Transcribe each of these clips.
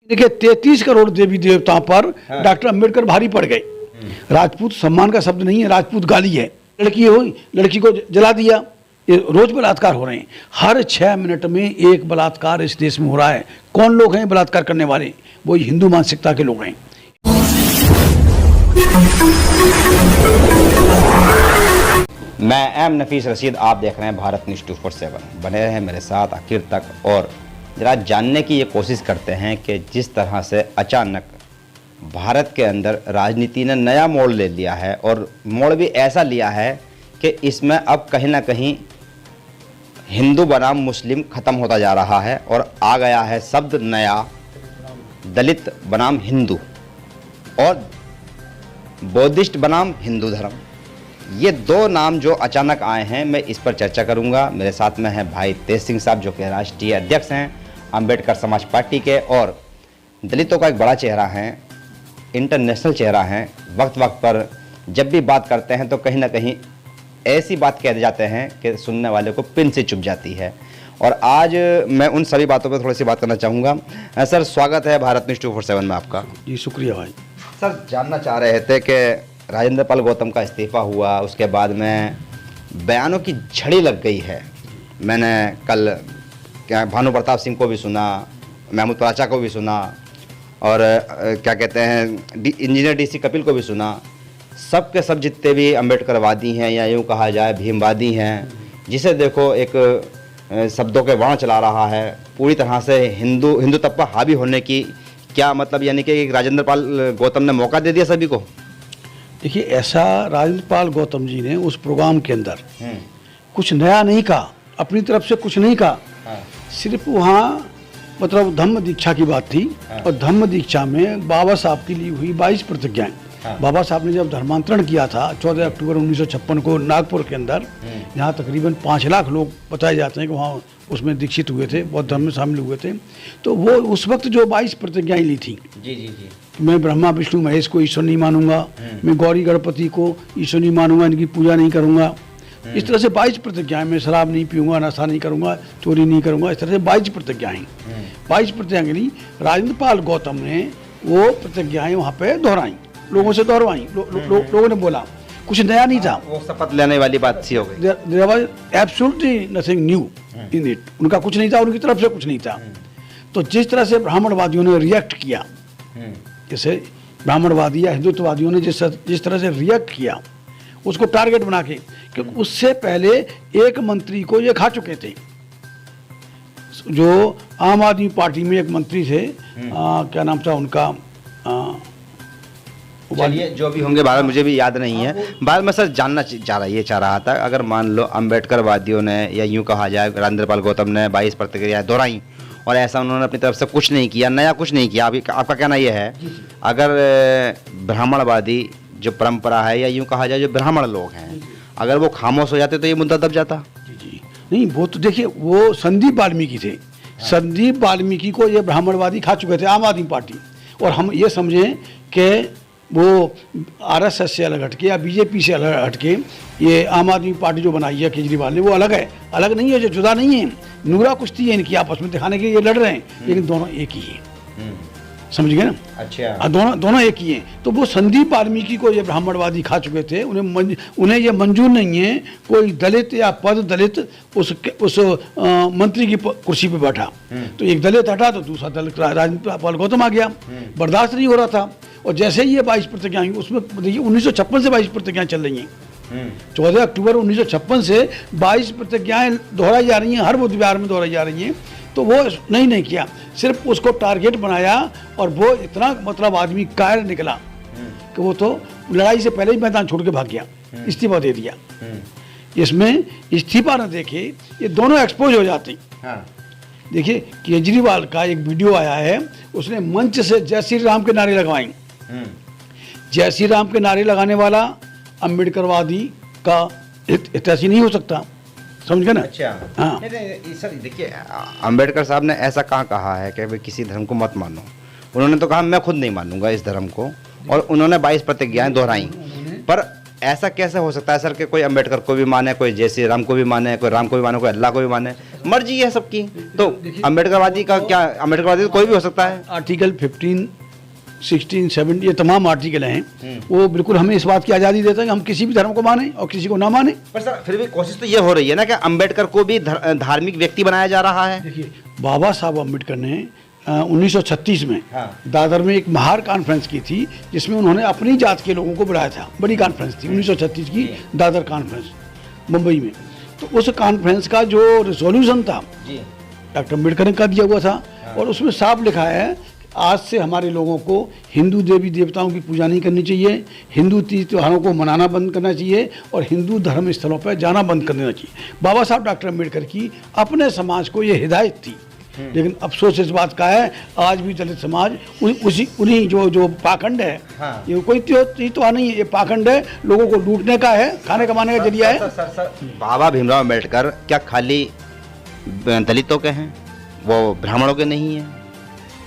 देखिए 33 करोड़ देवी देवताओं पर डॉक्टर अंबेडकर भारी पड़ गए। राजपूत सम्मान का शब्द नहीं है, राजपूत गाली है। लड़की हो, लड़की को जला दिया। ये रोज बलात्कार हो रहे हैं, हर 6 मिनट में एक बलात्कार इस देश में हो रहा है। कौन लोग हैं बलात्कार करने वाले? वो हिंदू मानसिकता के लोग हैं। मैं एम नफीस रशीद, आप देख रहे हैं भारत न्यूज़ 247। बने रहें मेरे साथ आखिर तक और ज़रा जानने की ये कोशिश करते हैं कि जिस तरह से अचानक भारत के अंदर राजनीति ने नया मोड़ ले लिया है और मोड़ भी ऐसा लिया है कि इसमें अब कहीं ना कहीं हिंदू बनाम मुस्लिम ख़त्म होता जा रहा है और आ गया है शब्द नया दलित बनाम हिंदू और बौद्धिस्ट बनाम हिंदू धर्म। ये दो नाम जो अचानक आए हैं, मैं इस पर चर्चा करूंगा। मेरे साथ में हैं भाई तेज सिंह साहब जो कि राष्ट्रीय अध्यक्ष हैं अंबेडकर समाज पार्टी के और दलितों का एक बड़ा चेहरा हैं, इंटरनेशनल चेहरा हैं। वक्त वक्त पर जब भी बात करते हैं तो कहीं ना कहीं ऐसी बात कह जाते हैं कि सुनने वाले को पिन से चुभ जाती है। और आज मैं उन सभी बातों पर थोड़ी सी बात करना चाहूँगा। सर, स्वागत है भारत न्यूज़ 247 में आपका। जी शुक्रिया भाई। सर, जानना चाह रहे थे कि राजेंद्र पाल गौतम का इस्तीफ़ा हुआ, उसके बाद में बयानों की झड़ी लग गई है। मैंने कल क्या भानु प्रताप सिंह को भी सुना, महमूद पराचा को भी सुना और क्या कहते हैं इंजीनियर डीसी कपिल को भी सुना। सब के सब जितने भी अम्बेडकरवादी हैं या यूँ कहा जाए भीमवादी हैं, जिसे देखो एक शब्दों के बाण चला रहा है, पूरी तरह से हिंदू तब पर हावी होने की क्या मतलब, यानी कि राजेंद्र पाल गौतम ने मौका दे दिया सभी को। देखिए, ऐसा राजेंद्र पाल गौतम जी ने उस प्रोग्राम के अंदर कुछ नया नहीं कहा, अपनी तरफ से कुछ नहीं कहा। सिर्फ वहाँ मतलब धम्म दीक्षा की बात थी और धम्म दीक्षा में बाबा साहब की ली हुई 22 प्रतिज्ञाएं। बाबा साहब ने जब धर्मांतरण किया था 14 अक्टूबर 1956 को नागपुर के अंदर, जहाँ तकरीबन 5 लाख लोग बताए जाते हैं कि वहाँ उसमें दीक्षित हुए थे, बौद्ध धर्म में शामिल हुए थे। तो वो उस वक्त जो 22 प्रतिज्ञाएं ली थी, जी मैं ब्रह्मा विष्णु महेश को ईश्वर नहीं मानूंगा, मैं गौरी गणपति को ईश्वर नहीं मानूंगा, इनकी पूजा नहीं करूंगा, इस तरह से 22 प्रतिज्ञाएं। मैं शराब नहीं पीऊंगा, नशा नहीं करूंगा, चोरी नहीं करूंगा, इस तरह से 22 प्रतिज्ञाएं। 22 प्रतिज्ञाएं ली। राजेंद्र पाल गौतम ने वो प्रतिज्ञाएं वहाँ पे दोहराई, लोगों से दोहरवाई। लोगों ने बोला, कुछ नया नहीं था। वो शपथ लेने वाली बात सी हो गई। There was absolutely nothing new in it. उनका कुछ नहीं था, उनकी तरफ से कुछ नहीं था। तो जिस तरह से ब्राह्मणवादियों ने रिएक्ट किया, जैसे ब्राह्मणवादी या हिंदुत्ववादियों ने जिस तरह से रिएक्ट किया, उसको टारगेट बना के, क्योंकि उससे पहले एक मंत्री को ये खा चुके थे। जो आम आदमी पार्टी में एक मंत्री थे, क्या नाम था उनका, चलिए जो भी होंगे बारे मुझे भी याद नहीं है। बाद में सर जानना चाह रहा था, अगर मान लो अम्बेडकरवादियों ने या यूँ कहा जाए राजेंद्र पाल गौतम ने 22 प्रतिक्रियाएं दोहराई और ऐसा उन्होंने अपनी तरफ से कुछ नहीं किया, नया कुछ नहीं किया, आपका कहना यह है अगर ब्राह्मणवादी जो परंपरा है या यूँ कहा जाए जो ब्राह्मण लोग हैं, अगर वो खामोश हो जाते तो ये मुद्दा दब जाता? जी नहीं, वो तो देखिए, वो संदीप वाल्मीकि थे। संदीप वाल्मीकि को ये ब्राह्मणवादी खा चुके थे, आम आदमी पार्टी। और हम ये समझें कि वो आरएसएस से अलग हटके या बीजेपी से अलग हटके ये आम आदमी पार्टी जो बनाई है केजरीवाल ने, वो अलग है, अलग नहीं है, जो जुदा नहीं है। नुरा कुश्ती है इनकी आपस में दिखाने के लिए, ये लड़ रहे हैं, लेकिन दोनों एक ही है। समझ गए ना? अच्छा, दोनों एक ही हैं। तो वो संदीप वाल्मीकि को ये ब्राह्मणवादी खा चुके थे। उन्हें ये मंजूर नहीं है कोई दलित या पद दलित उस मंत्री की कुर्सी पे बैठा। तो एक दलित हटा तो दूसरा दलित राजेंद्र पाल गौतम आ गया। बर्दाश्त नहीं हो रहा था। और जैसे ही ये 22 प्रतिज्ञाएं, उसमें देखिए 1956 से 22 प्रतिज्ञाएं चल रही हैं। 14 अक्टूबर 1956 से 22 प्रतिज्ञाएं दोहराई जा रही हैं, हर बुध विहार में दोहराई जा रही हैं। तो वो नहीं किया, सिर्फ उसको टारगेट बनाया और वो इतना मतलब आदमी कायर निकला कि वो तो लड़ाई से पहले ही मैदान छोड़ के भाग गया, इस्तीफा दे दिया। इसमें इस्तीफा न देखे ये दोनों एक्सपोज हो जाते। देखिए, केजरीवाल का एक वीडियो आया है, उसने मंच से जय श्री राम के नारे लगवाए। जय श्री राम के नारे लगाने वाला अम्बेडकरवादी का हितैषी नहीं हो सकता। समझ गए ना? अच्छा, हाँ। सर देखिए, अंबेडकर साहब ने ऐसा कहाँ कहा है कि भाई किसी धर्म को मत मानो। उन्होंने तो कहा मैं खुद नहीं मानूंगा इस धर्म को, और उन्होंने 22 प्रतिज्ञाएं दोहराई। पर ऐसा कैसे हो सकता है सर कि कोई अंबेडकर को भी माने, कोई जय श्री राम को भी माने, कोई राम को भी माने, कोई अल्लाह को भी माने? मर्जी है सबकी। तो अम्बेडकरवादी का क्या, अम्बेडकरवादी तो कोई भी हो सकता है। आर्टिकल 15, 16, 17 ये तमाम आर्टिकल हैं, वो बिल्कुल हमें इस बात की आज़ादी देता है कि हम किसी भी धर्म को माने और किसी को ना माने। पर सर फिर भी कोशिश तो ये हो रही है ना कि अम्बेडकर को भी धार्मिक व्यक्ति बनाया जा रहा है। देखिए, बाबा साहब अम्बेडकर ने 1936 में दादर में एक महार कॉन्फ्रेंस की थी, जिसमें उन्होंने अपनी जात के लोगों को बुलाया था। बड़ी कॉन्फ्रेंस थी 1936 की दादर कॉन्फ्रेंस मुंबई में। तो उस कॉन्फ्रेंस का जो रिजोल्यूशन था डॉक्टर अम्बेडकर ने कर दिया हुआ था, और उसमें साफ लिखा है कि आज से हमारे लोगों को हिंदू देवी देवताओं की पूजा नहीं करनी चाहिए, हिंदू तीज त्योहारों को मनाना बंद करना चाहिए और हिंदू धर्म स्थलों पर जाना बंद कर देना चाहिए। बाबा साहब डॉक्टर अम्बेडकर की अपने समाज को ये हिदायत थी। लेकिन अफसोस इस बात का है, आज भी दलित समाज उन्हीं जो पाखंड है, ये कोई त्योहार नहीं है, ये पाखंड है, लोगों को लूटने का है, खाने कमाने का जरिया है। बाबा भीमराव अम्बेडकर क्या खाली दलितों के हैं, वो ब्राह्मणों के नहीं हैं?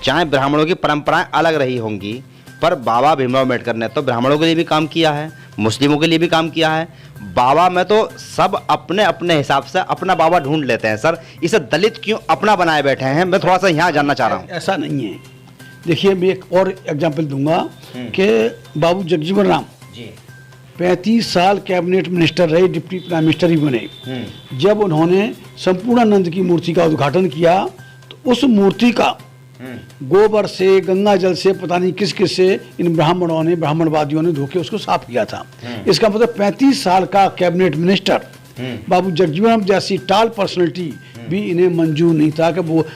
चाहे ब्राह्मणों की परंपराएं अलग रही होंगी, पर बाबा भीमराव अम्बेडकर ने तो ब्राह्मणों के लिए भी काम किया है, मुस्लिमों के लिए भी काम किया है। बाबा में तो सब अपने अपने हिसाब से अपना बाबा ढूंढ लेते हैं। सर इसे दलित क्यों अपना बनाए बैठे हैं, मैं थोड़ा सा यहाँ जानना चाह रहा हूँ। ऐसा नहीं है। देखिए, मैं एक और एग्जाम्पल दूंगा कि बाबू जगजीवन राम 35 साल कैबिनेट मिनिस्टर रहे, डिप्टी प्राइम मिनिस्टर भी बने। जब उन्होंने संपूर्णानंद की मूर्ति का उद्घाटन किया तो उस मूर्ति का गोबर से, गंगा जल से, पता नहीं किस किस से इन ब्राह्मणों ने, ब्राह्मणवादियों ने धोके उसको साफ किया था। इसका मतलब 35 साल का कैबिनेट मिनिस्टर बाबू जगजीवन जैसी टाल पर्सनैलिटी भी इन्हें मंजूर नहीं था कि वो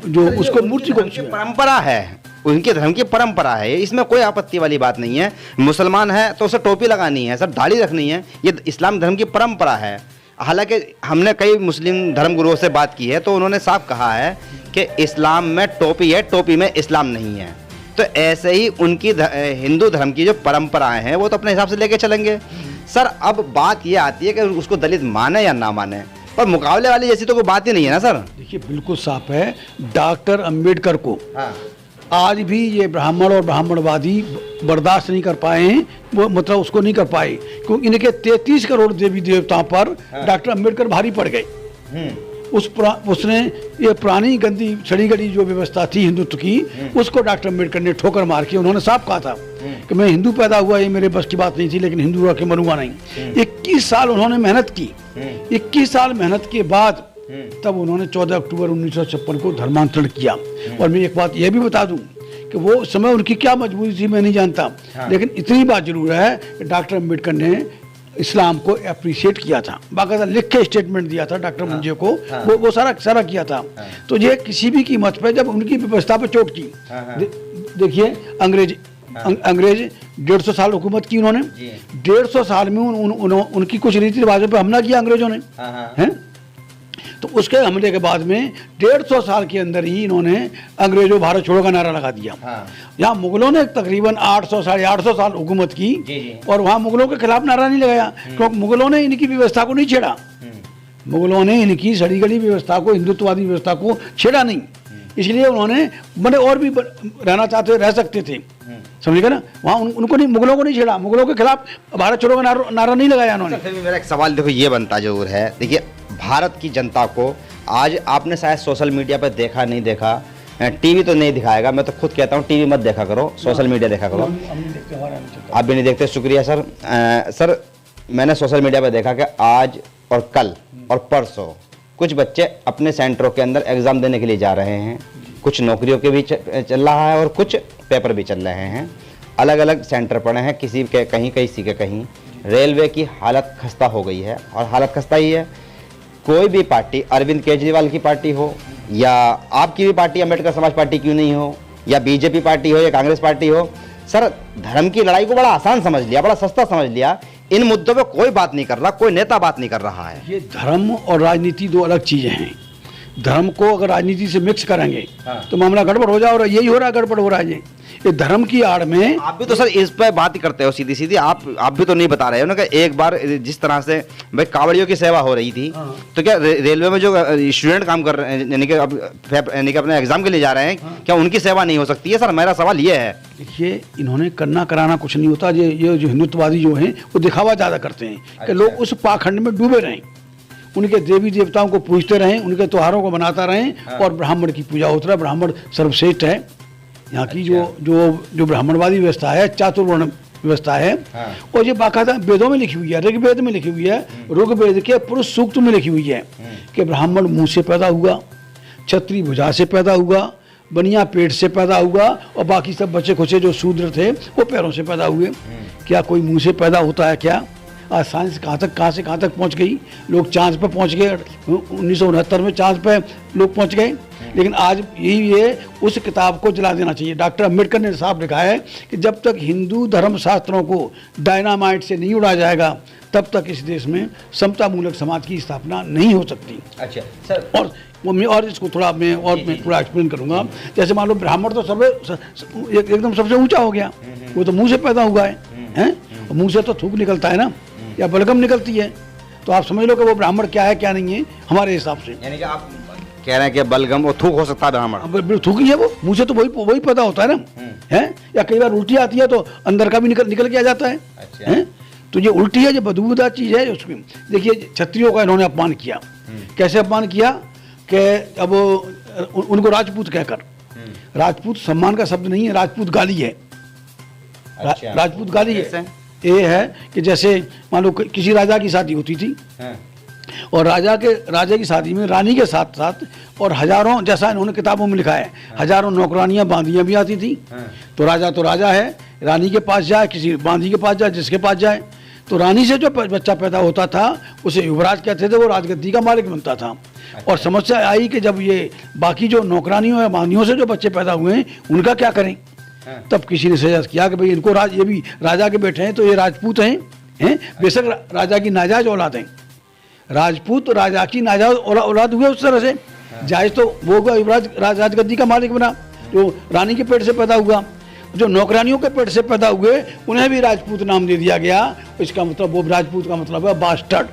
जो उसको मूर्ति को, परंपरा है, उनके धर्म की परंपरा है, इसमें कोई आपत्ति वाली बात नहीं है। मुसलमान है तो उसे टोपी लगानी है, सर दाढ़ी रखनी है, ये इस्लाम धर्म की परंपरा है। हालांकि हमने कई मुस्लिम धर्मगुरुओं से बात की है तो उन्होंने साफ कहा है कि इस्लाम में टोपी है, टोपी में इस्लाम नहीं है। तो ऐसे ही उनकी हिंदू धर्म की जो परंपराएं हैं वो तो अपने हिसाब से लेके चलेंगे। सर अब बात ये आती है कि उसको दलित माने या ना माने, पर मुकाबले वाली जैसी तो कोई बात ही नहीं है ना सर। देखिए, बिल्कुल साफ है, डॉक्टर अम्बेडकर को आज भी ये ब्राह्मण और ब्राह्मणवादी बर्दाश्त नहीं कर पाए हैं, वो मतलब उसको नहीं कर पाए, क्योंकि इनके 33 करोड़ देवी देवताओं पर डॉक्टर अम्बेडकर भारी पड़ गए। उसने ये पुरानी गंदी सड़ी गड़ी जो व्यवस्था थी हिंदुत्व की, उसको डॉक्टर अम्बेडकर ने ठोकर मार के, उन्होंने साफ कहा था कि मैं हिंदू पैदा हुआ, ये मेरे बस की बात नहीं थी, लेकिन हिंदू रह के मरूंगा नहीं। 21 साल उन्होंने मेहनत की। 21 साल मेहनत के बाद तब उन्होंने 14 अक्टूबर 1956 को धर्मांतरण किया। और मैं एक बात यह भी बता दूं कि वो समय उनकी क्या मजबूरी थी मैं नहीं जानता, लेकिन इतनी बात जरूर है कि डॉक्टर अम्बेडकर ने इस्लाम को अप्रिशिएट किया था, बाकायदा लिख के स्टेटमेंट दिया था डॉक्टर मुंजे को, वो सारा किया था। तो ये किसी भी कीमत पे जब उनकी व्यवस्था पे चोट की, देखिए अंग्रेज 150 साल हुकूमत की उन्होंने, 150 साल में उनकी कुछ रीति रिवाजों पे हमला किया अंग्रेजों ने, हैं? तो उसके हमले के बाद में 150 साल के अंदर ही इन्होंने अंग्रेजों भारत छोड़ो का नारा लगा दिया। यहाँ मुगलों ने तकरीबन 800 साढ़े 800 साल हुकूमत की और वहाँ मुगलों के खिलाफ नारा नहीं लगाया, क्योंकि मुगलों ने इनकी व्यवस्था को नहीं छेड़ा। मुगलों ने इनकी सड़ी गली व्यवस्था को, हिंदुत्ववादी व्यवस्था को छेड़ा नहीं, इसलिए उन्होंने बड़े और भी रहना चाहते, रह सकते थे, समझिएगा ना। वहाँ उनको नहीं, मुगलों को नहीं छेड़ा, मुगलों के खिलाफ भारत छोड़ो का नारा नहीं लगाया उन्होंने। फिर भी मेरा एक सवाल देखो ये बनता जरूर है, देखिए भारत की जनता को आज आपने शायद सोशल मीडिया पर देखा नहीं देखा, टीवी तो नहीं दिखाएगा, मैं तो खुद कहता हूँ टीवी मत देखा करो, सोशल मीडिया देखा करो। आप भी नहीं देखते, शुक्रिया सर। सर मैंने सोशल मीडिया पर देखा कि आज और कल और परसों कुछ बच्चे अपने सेंटरों के अंदर एग्ज़ाम देने के लिए जा रहे हैं, कुछ नौकरियों के भी चल रहा है और कुछ पेपर भी चल रहे हैं, अलग अलग सेंटर पड़े हैं, किसी के कहीं किसी के कहीं। रेलवे की हालत खस्ता हो गई है और हालत खस्ता ही है। कोई भी पार्टी, अरविंद केजरीवाल की पार्टी हो या आपकी भी पार्टी अम्बेडकर समाज पार्टी क्यों नहीं हो, या बीजेपी पार्टी हो या कांग्रेस पार्टी हो, सर धर्म की लड़ाई को बड़ा आसान समझ लिया, बड़ा सस्ता समझ लिया। इन मुद्दों पे कोई बात नहीं कर रहा, कोई नेता बात नहीं कर रहा है। ये धर्म और राजनीति दो अलग चीजें हैं। धर्म को अगर राजनीति से मिक्स करेंगे तो मामला गड़बड़ हो जाए, और यही हो रहा है, गड़बड़ हो रहा है। ये धर्म की आड़ में आप भी तो सर इस पर बात ही करते हो सीधी सीधी, आप भी तो नहीं बता रहे हो ना कि एक बार जिस तरह से भाई कांवड़ियों की सेवा हो रही थी, तो क्या रेलवे में जो स्टूडेंट काम कर रहे हैं, यानी कि अपने एग्जाम के लिए जा रहे हैं, क्या उनकी सेवा नहीं हो सकती है? सर मेरा सवाल ये है। देखिए, इन्होंने करना कराना कुछ नहीं होता। ये जो हिंदुत्ववादी जो हैं वो दिखावा ज़्यादा करते हैं कि लोग उस पाखंड में डूबे रहें, उनके देवी देवताओं को पूजते रहें, उनके त्योहारों को मनाता रहें और ब्राह्मण की पूजा होता रहे। ब्राह्मण सर्वश्रेष्ठ है। यहाँ की जो ब्राह्मणवादी व्यवस्था है, चातुर्वर्ण व्यवस्था है, और ये बाकायदा वेदों में लिखी हुई है, ऋग्वेद में लिखी हुई है, ऋग्वेद के पुरुष सूक्त में लिखी हुई है कि ब्राह्मण मुंह से पैदा हुआ, क्षत्रिय भुजा से पैदा हुआ, बनिया पेट से पैदा हुआ, और बाकी सब बच्चे खुचे जो शूद्र थे वो पैरों से पैदा हुए। क्या कोई मुंह से पैदा होता है क्या? आज साइंस कहाँ से कहाँ तक पहुँच गई। लोग चाँद पर पहुँच गए, 1969 में चाँद पर लोग पहुँच गए, लेकिन आज यही है, उस किताब को जला देना चाहिए। डॉक्टर अम्बेडकर ने साफ लिखा है कि जब तक हिंदू धर्म शास्त्रों को डायनामाइट से नहीं उड़ाया जाएगा तब तक इस देश में समता मूलक समाज की स्थापना नहीं हो सकती। अच्छा सर, और इसको थोड़ा मैं पूरा एक्सप्लेन करूँगा। जैसे मान लो ब्राह्मण तो एकदम सबसे ऊंचा हो गया, वो तो मुंह से पैदा हुआ है, मुंह से तो थूक निकलता है ना, या बलगम निकलती है, तो आप समझ लो कि वो ब्राह्मण क्या है क्या नहीं है हमारे हिसाब से। यानी कि आप कह रहे हैं कि बलगम और थूक हो सकता है ब्राह्मण? थूक ही है वो, मुंह से तो वही पैदा होता है ना, है। या कई बार उल्टी आती है तो अंदर का भी निकल के आ जाता है। अच्छा। है तो ये उल्टी है, जो बदबूदार चीज़ है उसमें। देखिए क्षत्रियों का इन्होंने अपमान किया। कैसे अपमान किया कि अब उनको राजपूत कहकर, राजपूत सम्मान का शब्द नहीं है, राजपूत गाली है। अच्छा। राजपूत गाली है। ये है कि जैसे मान लो किसी राजा की शादी होती थी, और राजा की शादी में रानी के साथ साथ और हजारों, जैसा इन्होंने किताबों में लिखा है, हजारों नौकरानियां बांदियां भी आती थी। तो राजा है, रानी के पास जाए, किसी बांदी के पास जाए, जिसके पास जाए, तो रानी से जो बच्चा पैदा होता था उसे युवराज कहते थे, वो राजगद्दी का मालिक बनता था। और समस्या आई कि जब ये बाकी जो नौकरानियों या बांदियों से जो बच्चे पैदा हुए हैं उनका क्या करें। तब किसी ने सजेस्ट किया कि भाई इनको ये भी राजा के बेटे हैं तो ये राजपूत हैं, बेशक राजा की नाजायज औलाद हैं, राजपूत राजा की नाजायज औलाद हुए उस तरह से, जायज तो वो युवराज राजगद्दी का मालिक बना जो रानी के पेट से पैदा हुआ। जो नौकरानियों के पेट से पैदा हुए उन्हें भी राजपूत नाम दे दिया गया। इसका मतलब वो राजपूत का मतलब है बास्टर्ड।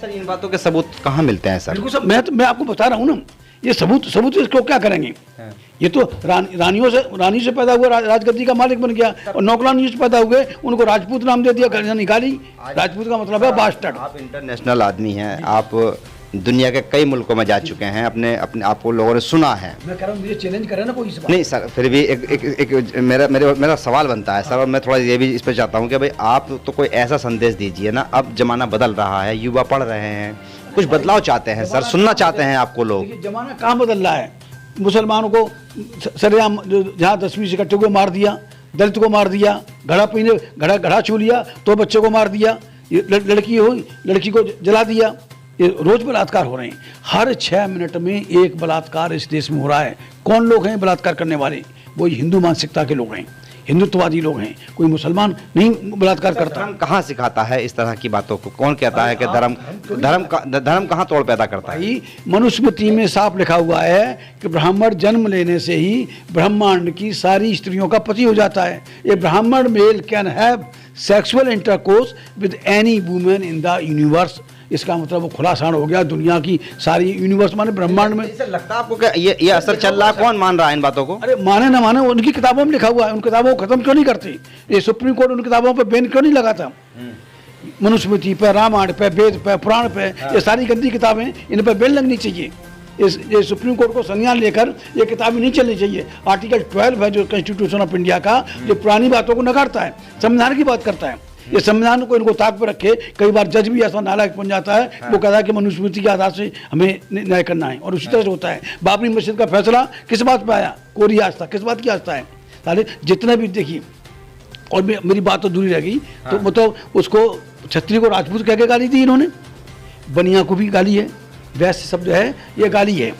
सर इन बातों के सबूत कहाँ मिलते हैं सर? बिल्कुल सर, मैं आपको बता रहा हूँ ना, ये सबूत इसको क्या करेंगे। ये तो रानी से पैदा हुआ, राजगद्दी का मालिक बन गया, और नौकरानियों से पैदा हुए उनको राजपूत नाम दे दिया, निकाली। राजपूत का मतलब है बास्टर्ड। आप इंटरनेशनल आदमी हैं, आप दुनिया के कई मुल्कों में जा चुके हैं, अपने आपको लोगों ने सुना है। मैं कह रहा हूँ मुझे चैलेंज करे ना कोई इस बात। नहीं सर, फिर भी एक मेरा सवाल बनता है सर, और मैं थोड़ा ये भी इस पर चाहता हूँ कि भाई आप तो कोई ऐसा संदेश दीजिए ना। अब जमाना बदल रहा है, युवा पढ़ रहे हैं, कुछ बदलाव चाहते हैं सर, सुनना चाहते हैं आपको लोग। जमाना कहाँ बदल रहा है? मुसलमानों को सरेआम जहाँ 10-20 इकट्ठे को मार दिया, दलित को मार दिया, घड़ा छू लिया तो बच्चे को मार दिया, लड़की को जला दिया। ये रोज बलात्कार हो रहे हैं, हर 6 मिनट में एक बलात्कार इस देश में हो रहा है। कौन लोग हैं बलात्कार करने वाले? वो हिंदू मानसिकता के लोग हैं, हिंदुत्ववादी लोग हैं। कोई मुसलमान नहीं बलात्कार करता। धर्म कहाँ सिखाता है इस तरह की बातों को? कौन कहता है कि धर्म कहाँ तोड़ पैदा करता है? मनुस्मृति में साफ लिखा हुआ है कि ब्राह्मण जन्म लेने से ही ब्रह्मांड की सारी स्त्रियों का पति हो जाता है। ये ब्राह्मण mail can have sexual intercourse with any women in the universe. इसका मतलब वो खुलासा हो गया दुनिया की सारी यूनिवर्स माने ब्रह्मांड में। लगता है आपको कि ये असर चल रहा है? कौन मान रहा है इन बातों को? अरे माने ना माने, उनकी किताबों में लिखा हुआ है, उन किताबों को खत्म क्यों नहीं करते? ये सुप्रीम कोर्ट उन किताबों पर बैन क्यों नहीं लगाता? मनुस्मृति पे, रामायण पे, वेद पे, पुराण पे, ये सारी गंदी किताबें, इन पर बैन लगनी चाहिए। ये सुप्रीम कोर्ट को संज्ञान लेकर ये किताबें नहीं चलनी चाहिए। आर्टिकल 12 है जो कॉन्स्टिट्यूशन ऑफ इंडिया का, जो पुरानी बातों को नकारता है, संविधान की बात करता है। ये संविधान को इनको ताक पर रखे। कई बार जज भी ऐसा नालायक बन जाता है, वो कहता है कि मनुस्मृति के आधार से हमें न्याय करना है, और उसी तरह से होता है। बाबरी मस्जिद का फैसला किस बात पे आया? कोरी आस्था, किस बात की आस्था है? सारे जितने भी देखिए, और मेरी बात तो दूरी रह गई। तो मतलब उसको क्षत्रिय को राजपूत कह के गाली दी इन्होंने, बनिया को भी गाली है, वैश्य शब्द है, ये गाली है।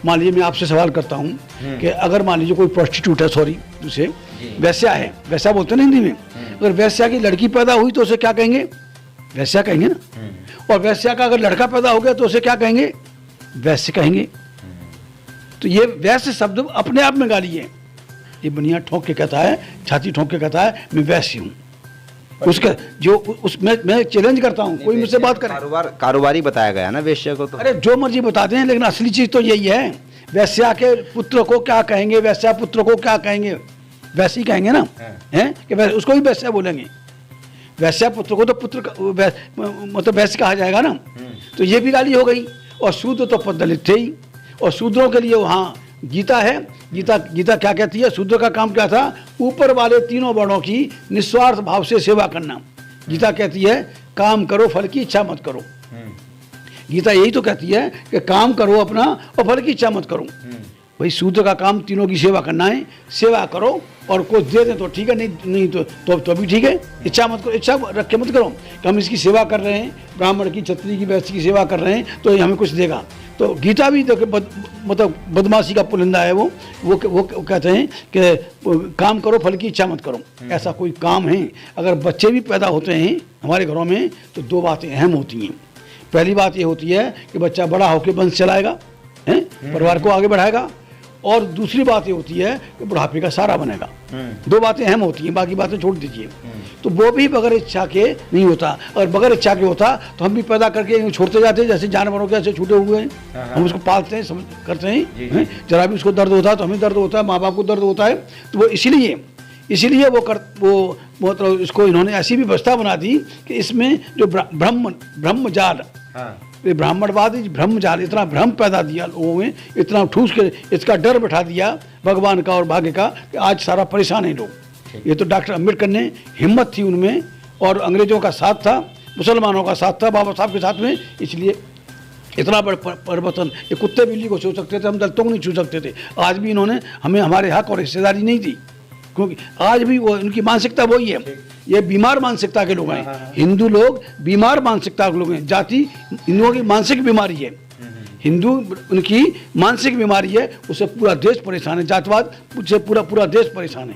मान लीजिए मैं आपसे सवाल करता हूँ कि अगर मान लीजिए कोई प्रोस्टिट्यूट है, सॉरी उसे वैश्या है, वैश्या बोलते हैं ना हिंदी में, अगर वैश्या की लड़की पैदा हुई तो उसे क्या कहेंगे? वैश्या कहेंगे ना। और वैश्या का अगर लड़का पैदा हो गया तो उसे क्या कहेंगे? वैश्य कहेंगे। तो ये वैश्य शब्द अपने आप में गाली है। ये बनिया ठोक के कहता है, छाती ठोक के कहता है मैं वैश्य हूँ। उसका जो मैं चैलेंज करता हूँ, कोई मुझसे बात करे। कारोबारी बताया गया ना वैश्य को तो। अरे जो मर्जी बताते हैं, लेकिन असली चीज तो यही है। वैश्या के पुत्र को क्या कहेंगे? वैश्या पुत्र को क्या कहेंगे? वैसे ही कहेंगे ना, हैं कि उसको भी वैश्या बोलेंगे। वैश्या पुत्र को तो पुत्र मतलब वैश्य कहा जाएगा ना, तो ये भी गाली हो गई। और शूद्र तो पद दलित थे ही, और शूद्रों के लिए वहाँ गीता है। गीता क्या कहती है? शूद्र का काम क्या था? ऊपर वाले तीनों वर्णों की निस्वार्थ भाव से सेवा करना। गीता कहती है काम करो, फल की इच्छा मत करो। गीता यही तो कहती है कि काम करो अपना और फल की इच्छा मत करो। भाई शूद्र का काम तीनों की सेवा करना है, सेवा करो और कुछ दे दें तो ठीक है, नहीं तो भी ठीक है। इच्छा मत करो, इच्छा रख के मत करो कि हम इसकी सेवा कर रहे हैं, ब्राह्मण की, क्षत्रिय की, वैश्य की सेवा कर रहे हैं तो ये हमें कुछ देगा। तो गीता भी मतलब बदमाशी का पुलिंदा है। वो कहते हैं कि काम करो, फल की इच्छा मत करो। ऐसा कोई काम है? अगर बच्चे भी पैदा होते हैं हमारे घरों में तो दो बातें अहम होती हैं। पहली बात ये होती है कि बच्चा बड़ा होकर वंश चलाएगा, हैं, परिवार को आगे बढ़ाएगा, और दूसरी बात ये होती है कि बुढ़ापे का सहारा बनेगा। दो बातें अहम होती हैं, बाकी बातें छोड़ दीजिए। तो वो भी बगैर इच्छा के नहीं होता। अगर बगैर इच्छा के होता तो हम भी पैदा करके छोड़ते जाते, जैसे जानवरों के ऐसे छूटे हुए हैं, हम उसको पालते हैं, करते हैं, जरा भी उसको दर्द होता है तो हमें दर्द होता है, माँ बाप को दर्द होता है। तो वो इसीलिए वो मतलब इसको इन्होंने ऐसी भी व्यवस्था बना दी कि इसमें जो ब्रह्मजाल, ब्राह्मणवादी ब्रह्मजाल, इतना भ्रम पैदा दिया लोगों में, इतना ठूस के इसका डर बैठा दिया भगवान का और भाग्य का कि आज सारा परेशान है लोग। ये तो डॉक्टर अम्बेडकर ने, हिम्मत थी उनमें और अंग्रेजों का साथ था, मुसलमानों का साथ था, बाबा साहब के साथ में, इसलिए इतना बड़ा परिवर्तन। ये कुत्ते बिल्ली को छू सकते थे, हम दलितों को नहीं छू सकते थे। आज भी इन्होंने हमें हमारे हक और हिस्सेदारी नहीं दी, क्योंकि आज भी वो उनकी मानसिकता वही है। ये बीमार मानसिकता के लोग हैं। हिंदू लोग बीमार मानसिकता के लोग हैं। जाति हिंदुओं की मानसिक बीमारी है, हिंदू उनकी मानसिक बीमारी है, उससे पूरा देश परेशान है। जातिवाद उससे पूरा देश परेशान है।